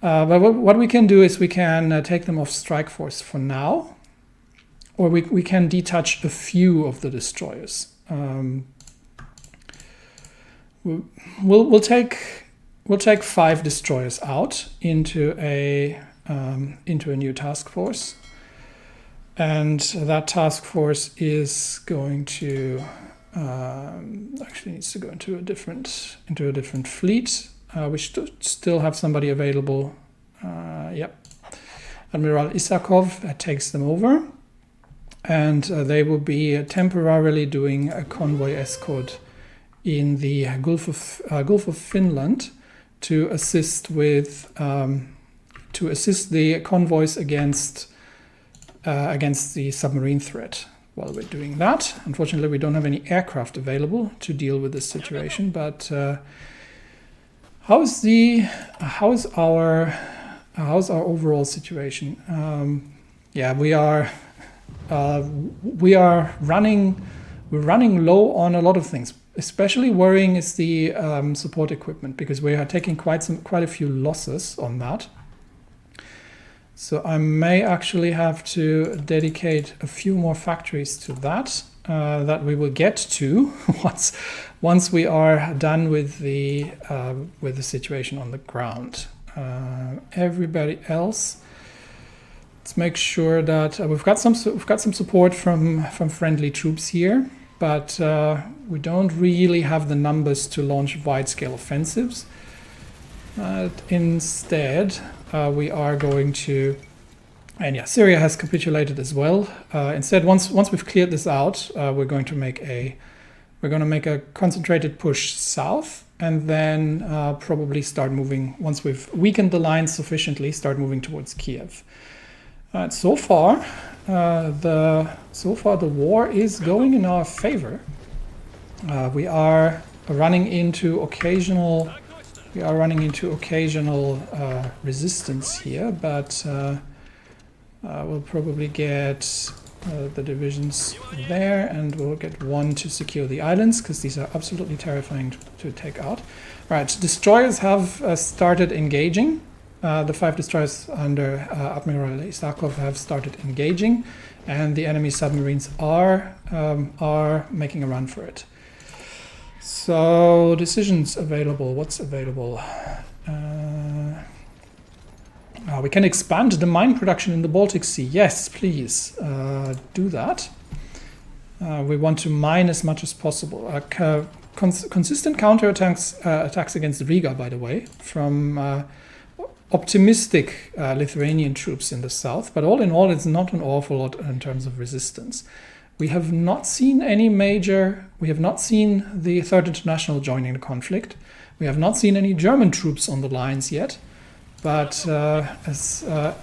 But what we can do is we can take them off strike force for now, or we can detach a few of the destroyers. We'll take 5 destroyers out into a new task force, and that task force is going to actually needs to go into a different fleet. We should still have somebody available. Yep, Admiral Isakov takes them over, and they will be temporarily doing a convoy escort in the Gulf of Finland to assist with the convoys against the submarine threat. While we're doing that, unfortunately, we don't have any aircraft available to deal with this situation. But how's our overall situation? Yeah, we're running low on a lot of things. Especially worrying is the support equipment, because we are taking quite a few losses on that. So I may actually have to dedicate a few more factories to that we will get to once we are done with the situation on the ground. Everybody else, let's make sure that we've got some support from friendly troops here. But we don't really have the numbers to launch wide-scale offensives. Instead, we are going to, and yeah, Syria has capitulated as well. Instead, once we've cleared this out, we're going to make a concentrated push south, and then probably start moving, once we've weakened the line sufficiently, start moving towards Kiev. So far the war is going in our favor. We are running into occasional resistance here, but we'll probably get the divisions there, and we'll get one to secure the islands, because these are absolutely terrifying to take out. Right, destroyers have started engaging. The 5 destroyers under Admiral Isakov have started engaging, and the enemy submarines are making a run for it. So decisions available. What's available? We can expand the mine production in the Baltic Sea. Yes, please do that. We want to mine as much as possible. Consistent attacks against Riga, by the way, from optimistic Lithuanian troops in the south, but all in all, it's not an awful lot in terms of resistance. We have not seen any major, we have not seen the Third International joining the conflict. We have not seen any German troops on the lines yet, but I'm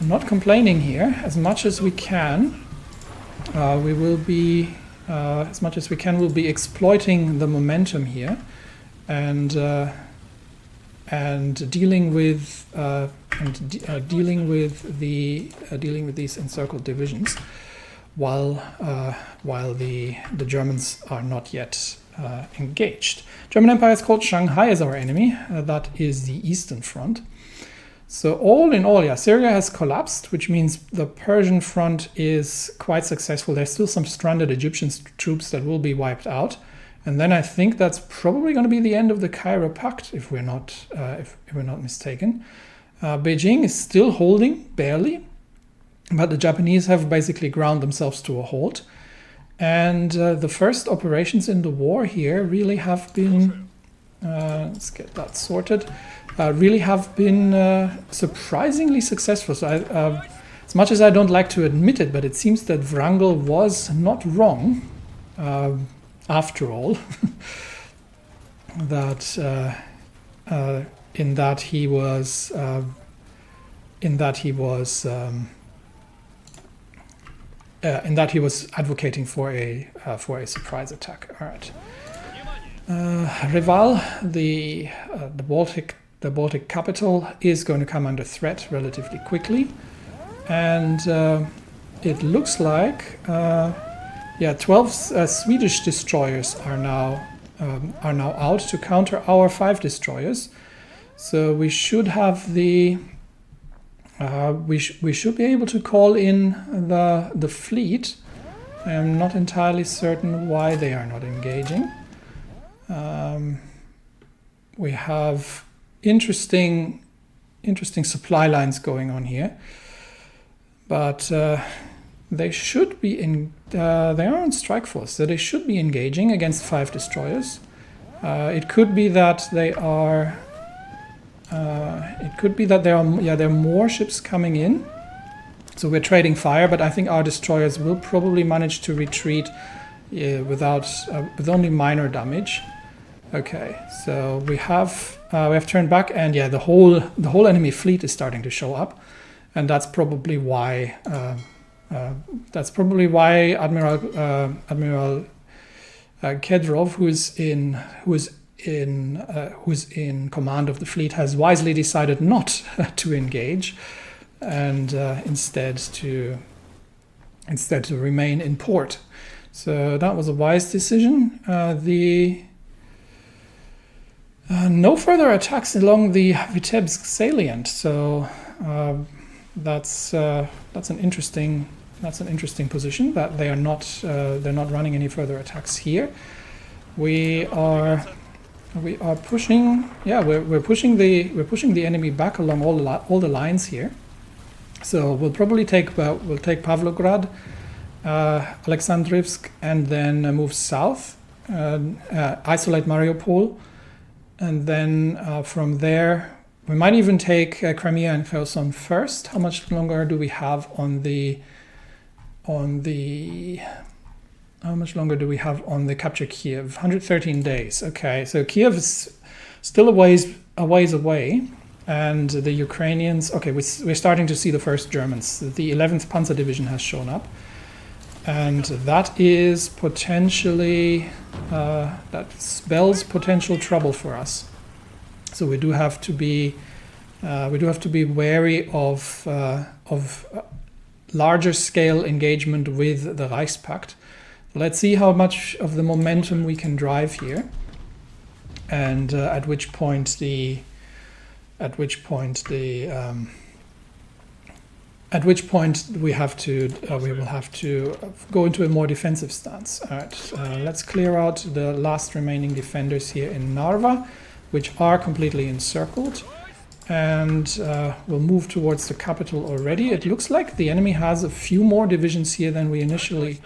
not complaining here. As much as we can, we will be, we'll be exploiting the momentum here, and dealing with these encircled divisions, while the Germans are not yet engaged. German Empire is called Shanghai as our enemy. That is the Eastern Front. So all in all, yeah, Syria has collapsed, which means the Persian front is quite successful. There's still some stranded Egyptian troops that will be wiped out. And then I think that's probably going to be the end of the Kaiserreich, if we're not mistaken. Beijing is still holding, barely, but the Japanese have basically ground themselves to a halt. And the first operations in the war here really have been, let's get that sorted, really have been surprisingly successful. So as much as I don't like to admit it, but it seems that Wrangel was not wrong, after all, that in that he was advocating for a surprise attack. All right. Reval, the Baltic capital, is going to come under threat relatively quickly, and it looks like 12 Swedish destroyers are now out to counter our 5 destroyers. So we should have the we should be able to call in the fleet. I'm not entirely certain why they are not engaging. We have interesting supply lines going on here, but they should be in. They are on strike force, so they should be engaging against 5 destroyers. It could be that they are. It could be that there are more ships coming in. So we're trading fire, but I think our destroyers will probably manage to retreat with only minor damage. Okay, so we have turned back, and the whole enemy fleet is starting to show up, and that's probably why Admiral Kedrov, who's in command of the fleet, has wisely decided not to engage, and instead to remain in port. So that was a wise decision. No further attacks along the Vitebsk salient. So that's an interesting position, that they're not running any further attacks here. We are pushing. Yeah, we're pushing the enemy back along all the lines here. So we'll probably take Pavlograd, Alexandrivsk, and then move south, isolate Mariupol, and then from there we might even take Crimea and Kherson first. How much longer do we have on the capture Kiev? 113 days. Okay, so Kiev is still a ways away. And the Ukrainians, okay, we're starting to see the first Germans. The 11th Panzer Division has shown up, and that is potentially, that spells potential trouble for us. So we do have to be wary of larger scale engagement with the Reichspakt. Let's see how much of the momentum we can drive here, and at which point we will have to go into a more defensive stance. All right, let's clear out the last remaining defenders here in Narva, which are completely encircled, and we'll move towards the capital already. It looks like the enemy has a few more divisions here than we initially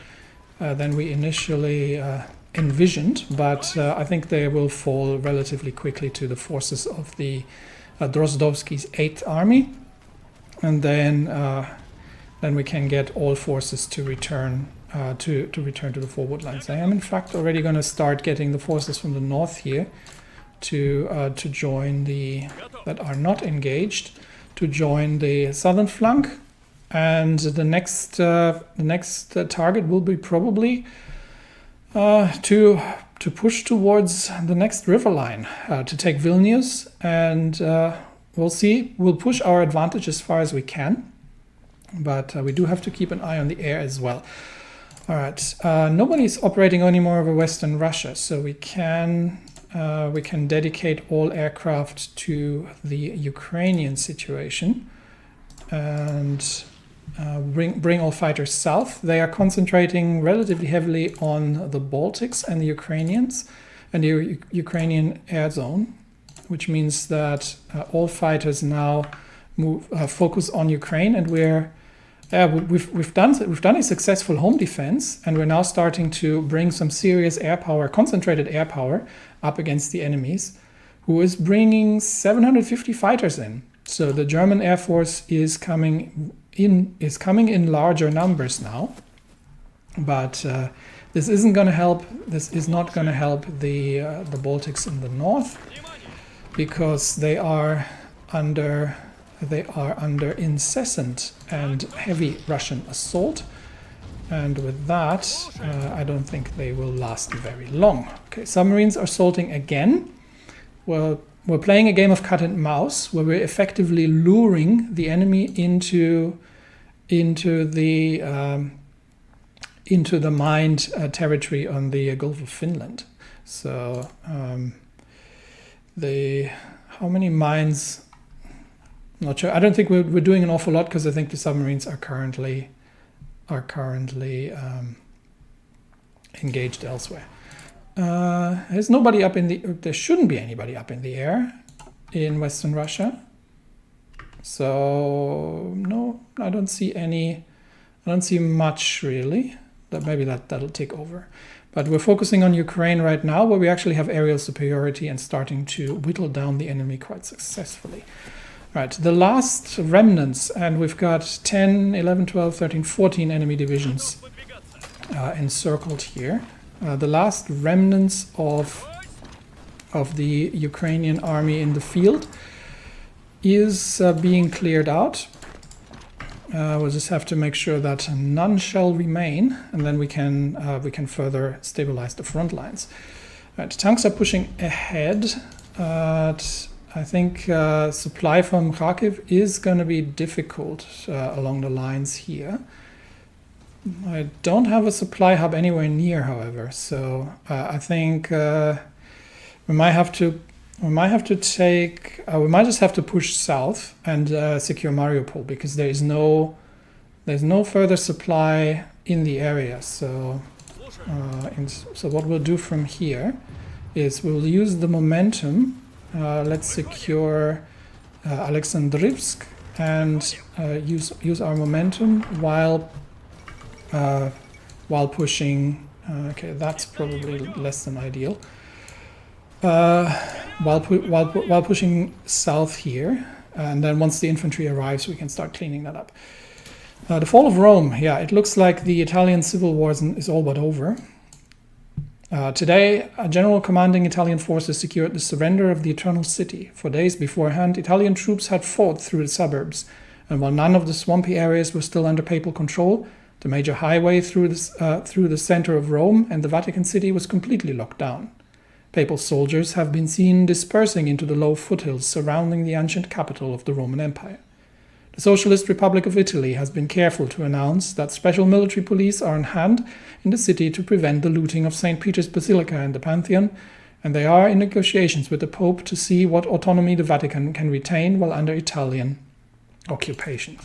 envisioned, but I think they will fall relatively quickly to the forces of the Drozdovsky's 8th Army, and then then we can get all forces to return to return to the forward lines. I am in fact already going to start getting the forces from the north here to join that are not engaged, to join the southern flank, and the next target will be probably to push towards the next river line, to take Vilnius, and we'll see. We'll push our advantage as far as we can, but we do have to keep an eye on the air as well. All right, nobody's operating anymore over Western Russia, so we can dedicate all aircraft to the Ukrainian situation and bring all fighters south. They are concentrating relatively heavily on the Baltics and the Ukrainians and the Ukrainian air zone, which means that all fighters now focus on Ukraine, and we've done a successful home defense, and we're now starting to bring some serious air power, concentrated air power, up against the enemies, who is bringing 750 fighters in. So the German Air Force is coming in larger numbers now, but this isn't going to help. This is not going to help the Baltics in the north, because they are under incessant and heavy Russian assault, and with that I don't think they will last very long. Okay, submarines are assaulting again. Well, we're playing a game of cat and mouse, where we're effectively luring the enemy into the mined territory on the Gulf of Finland. So how many mines? I'm not sure. I don't think we're doing an awful lot, because I think the submarines are currently engaged elsewhere. There's nobody up in the. There shouldn't be anybody up in the air in Western Russia. So no, I don't see any. I don't see much really. Maybe that'll take over. But we're focusing on Ukraine right now, where we actually have aerial superiority and starting to whittle down the enemy quite successfully. Right, the last remnants, and we've got 10, 11, 12, 13, 14 enemy divisions encircled here. The last remnants of the Ukrainian army in the field is being cleared out. We'll just have to make sure that none shall remain, and then we can further stabilize the front lines. Right, tanks are pushing ahead. I think supply from Kharkiv is going to be difficult along the lines here. I don't have a supply hub anywhere near, however, so I think we might just have to push south and secure Mariupol, because there's no further supply in the area. So so what we'll do from here is we'll use the momentum. Let's secure Alexandrivsk and use our momentum while pushing. Okay, that's probably less than ideal. While pushing south here, and then once the infantry arrives, we can start cleaning that up. The fall of Rome. Yeah, it looks like the Italian civil war is all but over. Today, a general commanding Italian forces secured the surrender of the Eternal City. For days beforehand, Italian troops had fought through the suburbs, and while none of the swampy areas were still under papal control, the major highway through the center of Rome and the Vatican City was completely locked down. Papal soldiers have been seen dispersing into the low foothills surrounding the ancient capital of the Roman Empire. The Socialist Republic of Italy has been careful to announce that special military police are on hand in the city to prevent the looting of St. Peter's Basilica and the Pantheon, and they are in negotiations with the Pope to see what autonomy the Vatican can retain while under Italian occupation.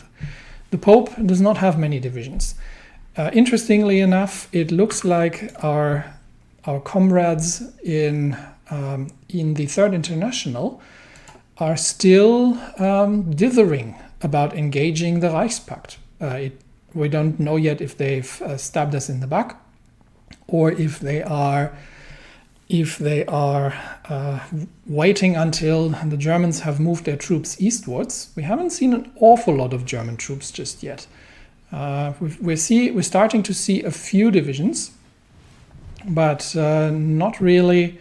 The Pope does not have many divisions. Interestingly enough, it looks like our comrades in the Third International are still dithering about engaging the Reichspakt. We don't know yet if they've stabbed us in the back, or if they are waiting until the Germans have moved their troops eastwards. We haven't seen an awful lot of German troops just yet. We're starting to see a few divisions, but not really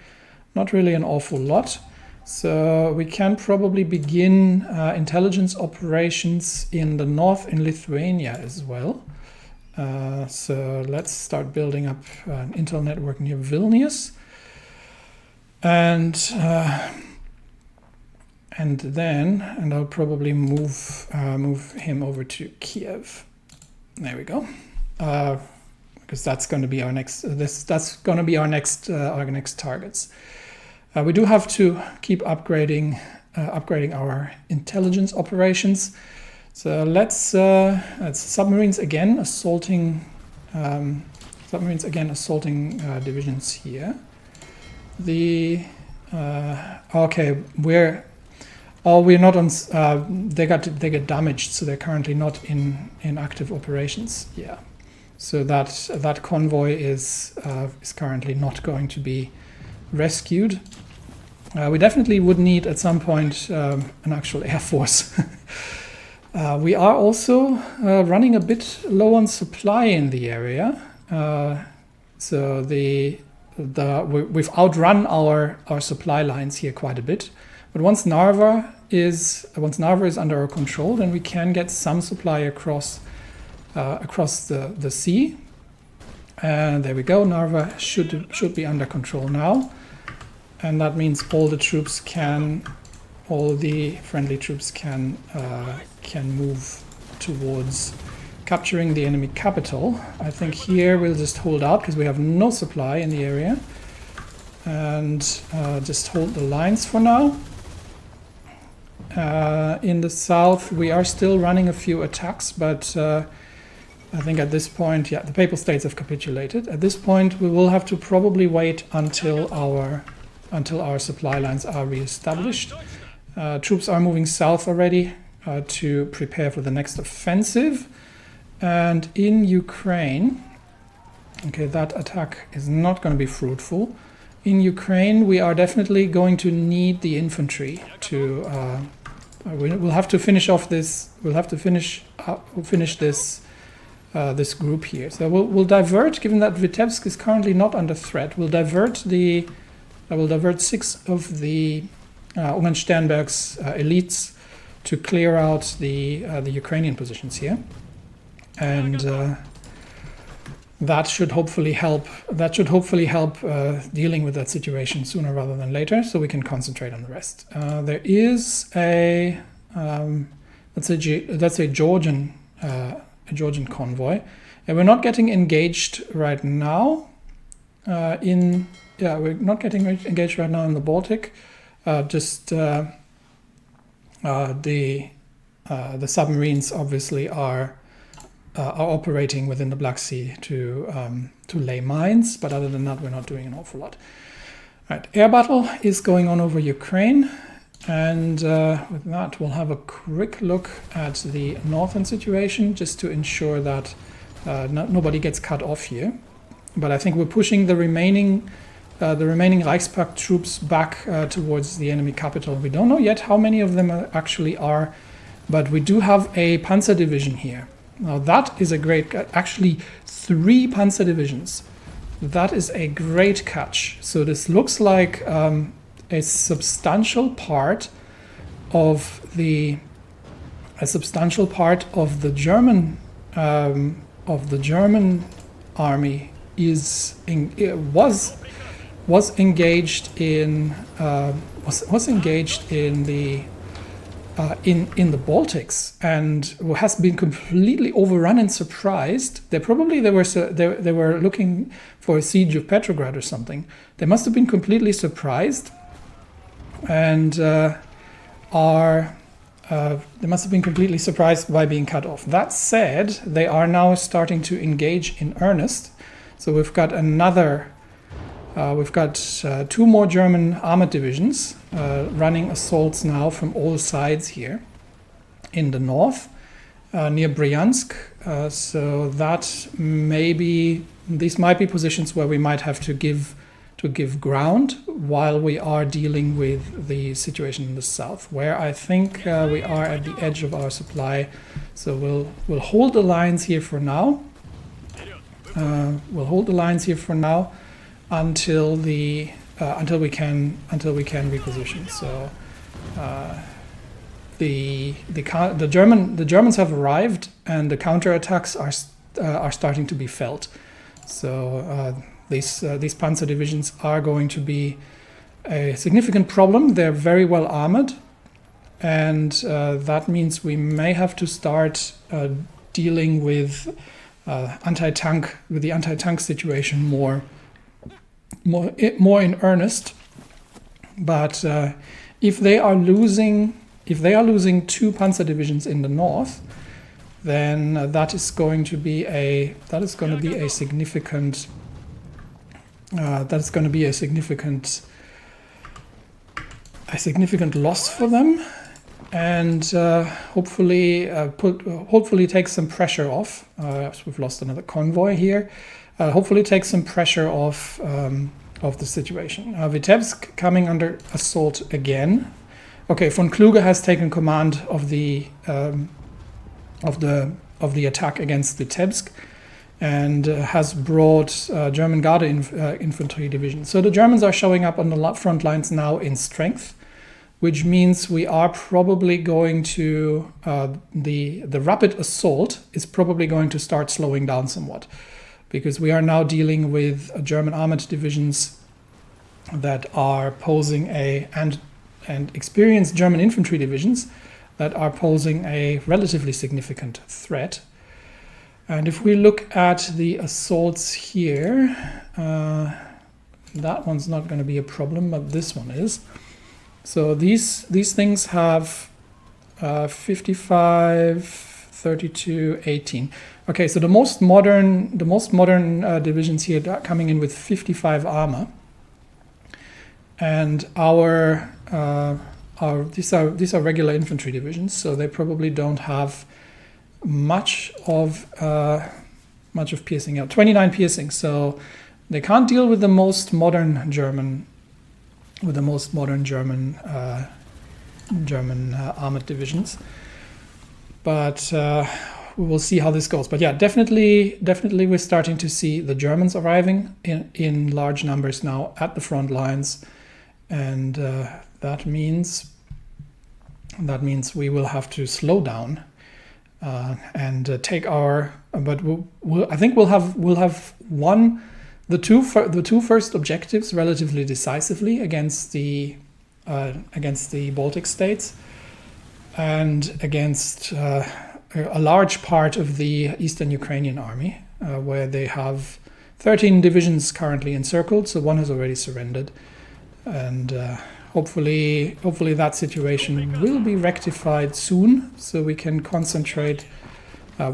an awful lot. So we can probably begin intelligence operations in the north in Lithuania as well. So let's start building up an intel network near Vilnius, and I'll probably move him over to Kiev. There we go, because that's going to be our next. That's going to be our next targets. We do have to keep upgrading our intelligence operations. So let's submarines again assaulting divisions here. Okay, we're not on. They get damaged, so they're currently not in active operations. Yeah, so that convoy is currently not going to be rescued. We definitely would need at some point an actual air force. We are also running a bit low on supply in the area, so we've outrun our supply lines here quite a bit. But once Narva is under our control, then we can get some supply across the sea. And there we go. Narva should be under control now, and that means all the friendly troops can move towards capturing the enemy capital. I think here we'll just hold out because we have no supply in the area, and just hold the lines for now. In the south we are still running a few attacks, but I think at this point, yeah, the Papal States have capitulated. At this point we will have to probably wait until our supply lines are re-established. Troops are moving south already to prepare for the next offensive. And in Ukraine, okay, that attack is not going to be fruitful. In Ukraine, we are definitely going to need the infantry to. We'll have to finish off this. We'll have to finish this group here. So we'll divert. Given that Vitebsk is currently not under threat, we'll divert 6 of the Ungarn Sternberg's elites to clear out the Ukrainian positions here, and that should hopefully help. Dealing with that situation sooner rather than later, so we can concentrate on the rest. There is that's a Georgian convoy, and we're not getting engaged right now. We're not getting engaged right now in the Baltic. The submarines obviously are operating within the Black Sea to lay mines, but other than that, we're not doing an awful lot. Right, air battle is going on over Ukraine, and with that, we'll have a quick look at the northern situation just to ensure that nobody gets cut off here. But I think we're pushing the remaining Reichspakt troops back towards the enemy capital. We don't know yet how many of them actually are, but we do have a panzer division here. Now that is a great, actually 3 panzer divisions. That is a great catch. So this looks like a substantial part of the German army was engaged in the Baltics, and has been completely overrun and surprised. They were looking for a siege of Petrograd or something. They must have been completely surprised, and they must have been completely surprised by being cut off. That said, they are now starting to engage in earnest. So we've got 2 more German armored divisions running assaults now from all sides here in the north, near Bryansk. So that these might be positions where we might have to give to give ground while we are dealing with the situation in the south, where I think we are at the edge of our supply. So we'll hold the lines here for now. We'll hold the lines here for now until we can reposition. So the Germans have arrived, and the counterattacks are starting to be felt. So these panzer divisions are going to be a significant problem. They're very well armored, and that means we may have to start dealing with the anti-tank situation more in earnest. But if they are losing 2 panzer divisions in the north, then that is going to be a significant loss for them, and hopefully take some pressure off. We've lost another convoy here. Hopefully take some pressure off the situation. Vitebsk coming under assault again. Okay, von Kluge has taken command of the attack against Vitebsk, and has brought German Garde infantry division. So the Germans are showing up on the front lines now in strength, which means we are probably going to the rapid assault is probably going to start slowing down somewhat, because we are now dealing with German armored divisions that are posing and experienced German infantry divisions that are posing a relatively significant threat. And if we look at the assaults here, that one's not going to be a problem, but this one is. So these things have 55, 32, 18. Okay, so the most modern divisions here are coming in with 55 armor, and these are regular infantry divisions, so they probably don't have much of piercing out. 29 piercing, so they can't deal with the most modern German armored divisions. But we will see how this goes. But yeah, definitely we're starting to see the Germans arriving in large numbers now at the front lines, and that means we will have to slow down and take our. But I think we'll have won the two first objectives relatively decisively against the Baltic states and against a large part of the Eastern Ukrainian army, where they have 13 divisions currently encircled. So one has already surrendered, and hopefully that situation will be rectified soon, so we can concentrate on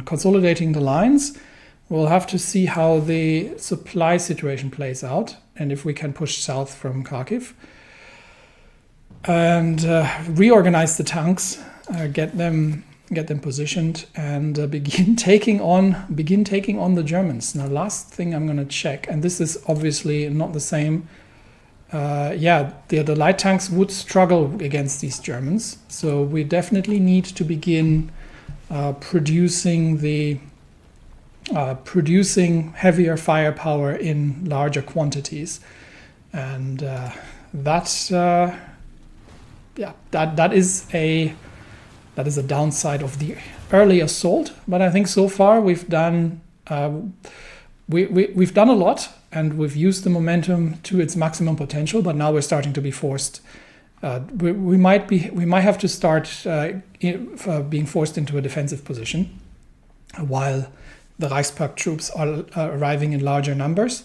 consolidating the lines. We'll have to see how the supply situation plays out, and if we can push south from Kharkiv and reorganize the tanks, get them positioned, and begin taking on the Germans. Now, last thing I'm going to check, and this is obviously not the same. The light tanks would struggle against these Germans, so we definitely need to begin producing heavier firepower in larger quantities, and that is a downside of the early assault. But I think so far we've done we've done a lot, and we've used the momentum to its maximum potential. But now we're starting to be forced. We might have to start being forced into a defensive position while the Reichspakt troops are arriving in larger numbers,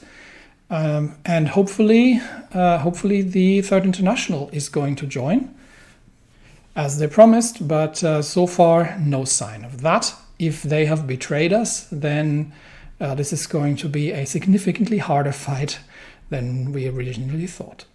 and hopefully the Third International is going to join as they promised, but so far no sign of that. If they have betrayed us, then this is going to be a significantly harder fight than we originally thought.